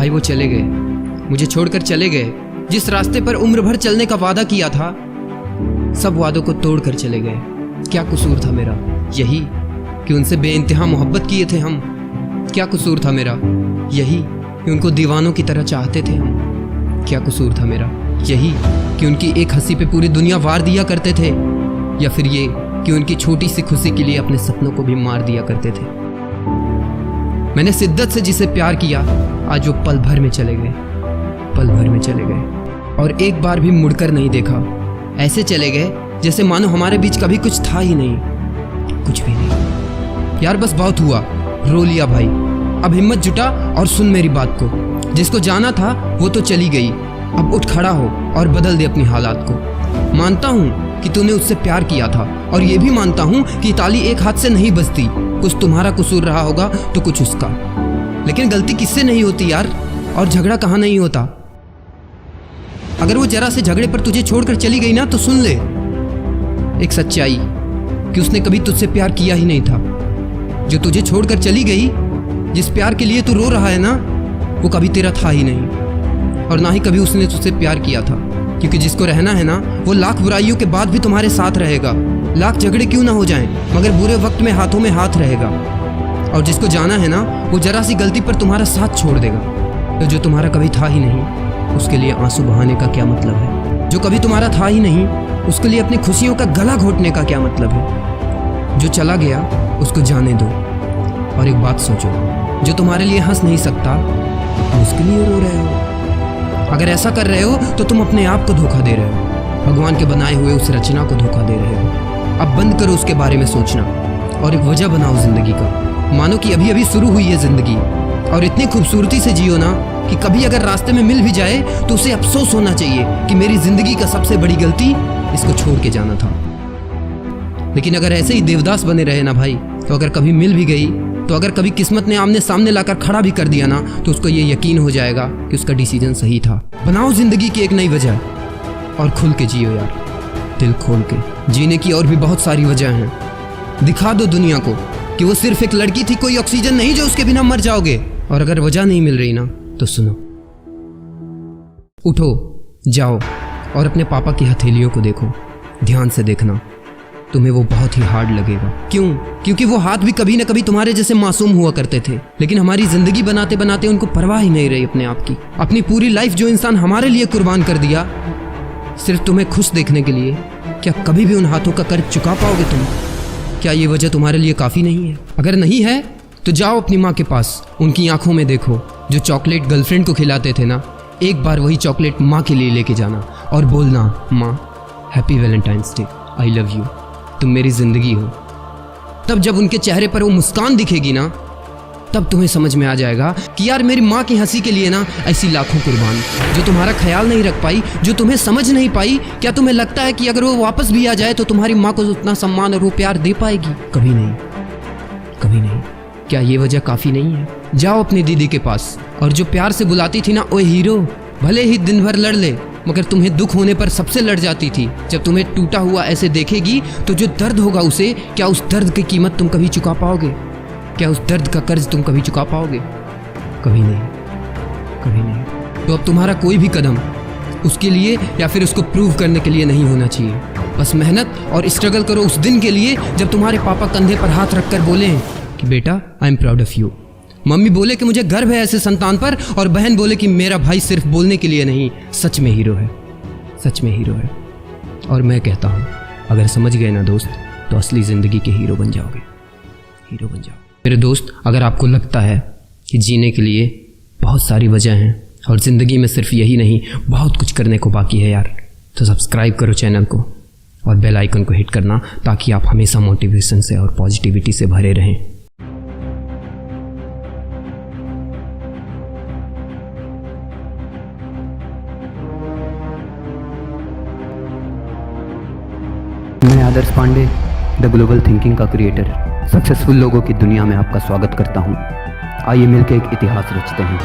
भाई वो चले गए, मुझे छोड़कर चले गए। जिस रास्ते पर उम्र भर चलने का वादा किया था, सब वादों को तोड़कर चले गए। क्या कसूर था मेरा? यही कि उनसे बेइंतहा मोहब्बत किए थे हम। क्या कसूर था मेरा? यही कि उनको दीवानों की तरह चाहते थे हम। क्या कसूर था मेरा? यही कि उनकी एक हंसी पे पूरी दुनिया वार दिया करते थे, या फिर ये कि उनकी छोटी सी खुशी के लिए अपने सपनों को भी मार दिया करते थे। मैंने शिद्दत से जिसे प्यार किया, आज वो पल भर में चले गए, पल भर में चले गए, और एक बार भी मुड़कर नहीं देखा। ऐसे चले गए जैसे मानो हमारे बीच कभी कुछ था ही नहीं, कुछ भी नहीं। यार बस बहुत हुआ, रो लिया भाई। अब हिम्मत जुटा और सुन मेरी बात को। जिसको जाना था वो तो चली गई, अब उठ खड़ा हो और बदल दे अपनी हालात को। मानता हूँ कि तूने उससे प्यार किया था, और ये भी मानता हूँ कि ताली एक हाथ से नहीं बजती। कुछ तुम्हारा कसूर रहा होगा तो कुछ उसका, लेकिन गलती किससे नहीं होती यार, और झगड़ा कहाँ नहीं होता। अगर वो जरा से झगड़े पर तुझे छोड़कर चली गई ना, तो सुन ले एक सच्चाई कि उसने कभी तुझसे प्यार किया ही नहीं था। जो तुझे छोड़कर चली गई, जिस प्यार के लिए तू रो रहा है ना, वो कभी तेरा था ही नहीं, और ना ही कभी उसने तुझसे प्यार किया था। क्योंकि जिसको रहना है ना, वो लाख बुराइयों के बाद भी तुम्हारे साथ रहेगा। लाख झगड़े क्यों ना हो जाएं, मगर बुरे वक्त में हाथों में हाथ रहेगा। और जिसको जाना है ना, वो जरा सी गलती पर तुम्हारा साथ छोड़ देगा। तो जो तुम्हारा कभी था ही नहीं, उसके लिए आंसू बहाने का क्या मतलब है? जो कभी तुम्हारा था ही नहीं, उसके लिए अपनी खुशियों का गला घोटने का क्या मतलब है? जो चला गया उसको जाने दो, और एक बात सोचो, जो तुम्हारे लिए हंस नहीं सकता, तुम उसके लिए रो रहे हो। अगर ऐसा कर रहे हो तो तुम अपने आप को धोखा दे रहे हो, भगवान के बनाए हुए उस रचना को धोखा दे रहे हो। अब बंद करो उसके बारे में सोचना, और एक वजह बनाओ जिंदगी का। मानो कि अभी अभी शुरू हुई है जिंदगी, और इतनी खूबसूरती से जियो ना कि कभी अगर रास्ते में मिल भी जाए तो उसे अफसोस होना चाहिए कि मेरी जिंदगी का सबसे बड़ी गलती इसको छोड़ के जाना था। लेकिन अगर ऐसे ही देवदास बने रहे ना भाई, तो अगर कभी मिल भी गई, तो अगर कभी किस्मत ने आमने सामने लाकर खड़ा भी कर दिया ना, तो उसको ये यकीन हो जाएगा कि उसका डिसीजन सही था। बनाओ जिंदगी की एक नई वजह, और खुल के जियो यार, दिल खोल के। जीने की और भी बहुत सारी वजह हैं। दिखा दो दुनिया को कि वो सिर्फ एक लड़की थी, कोई ऑक्सीजन नहीं जो उसके बिना मर जाओगे। और अगर वजह नहीं मिल रही ना, तो सुनो, उठो, जाओ और अपने पापा की हथेलियों को देखो। ध्यान से देखना, तुम्हें वो बहुत ही हार्ड लगेगा। क्यों? क्योंकि वो हाथ भी कभी ना कभी तुम्हारे जैसे मासूम हुआ करते थे, लेकिन हमारी जिंदगी बनाते बनाते उनको परवाह ही नहीं रही अपने आप की। अपनी पूरी लाइफ जो इंसान हमारे लिए कुर्बान कर दिया, सिर्फ तुम्हें खुश देखने के लिए, क्या कभी भी उन हाथों का कर्ज चुका पाओगे तुम? क्या ये वजह तुम्हारे लिए काफ़ी नहीं है? अगर नहीं है तो जाओ अपनी माँ के पास, उनकी आंखों में देखो। जो चॉकलेट गर्लफ्रेंड को खिलाते थे ना, एक बार वही चॉकलेट माँ के लिए लेके जाना और बोलना, माँ happy Valentine's day, I love you, तुम मेरी जिंदगी हो। तब जब उनके चेहरे पर वो मुस्कान दिखेगी ना, तब तुम्हें समझ में आ जाएगा कि यार मेरी माँ की हंसी के लिए ना ऐसी लाखों कुर्बान जो तुम्हारा ख्याल नहीं रख पाई, जो तुम्हें समझ नहीं पाई। क्या तुम्हें लगता है कि अगर वो वापस भी आ जाए तो तुम्हारी माँ को उतना सम्मान और वो प्यार दे पाएगी? कभी नहीं, कभी नहीं। क्या ये वजह काफ़ी नहीं है? जाओ अपनी दीदी के पास, और जो प्यार से बुलाती थी ना, ओ हीरो, भले ही दिन भर लड़ ले, मगर तुम्हें दुख होने पर सबसे लड़ जाती थी। जब तुम्हें टूटा हुआ ऐसे देखेगी तो जो दर्द होगा उसे, क्या उस दर्द की कीमत तुम कभी चुका पाओगे? क्या उस दर्द का कर्ज तुम कभी चुका पाओगे? कभी नहीं, कभी नहीं। तो अब तुम्हारा कोई भी कदम उसके लिए या फिर उसको प्रूव करने के लिए नहीं होना चाहिए। बस मेहनत और स्ट्रगल करो उस दिन के लिए जब तुम्हारे पापा कंधे पर हाथ रखकर बोले कि बेटा I am proud of you. Mummy बोले कि मुझे गर्व है ऐसे संतान पर, और बहन बोले कि मेरा भाई सिर्फ बोलने के लिए नहीं, सच में हीरो है, सच में हीरो है। और मैं कहता हूँ, अगर समझ गए ना दोस्त, तो असली ज़िंदगी के हीरो बन जाओगे, हीरो बन जाओ। मेरे दोस्त, अगर आपको लगता है कि जीने के लिए बहुत सारी वजह हैं और ज़िंदगी में सिर्फ यही नहीं, बहुत कुछ करने को बाकी है यार, तो सब्सक्राइब करो चैनल को और बेल आइकन को हिट करना, ताकि आप हमेशा मोटिवेशन से और पॉजिटिविटी से भरे रहें। मैं आदर्श पांडे, द ग्लोबल थिंकिंग का क्रिएटर, सक्सेसफुल लोगों की दुनिया में आपका स्वागत करता हूं। आइए मिलकर एक इतिहास रचते हैं।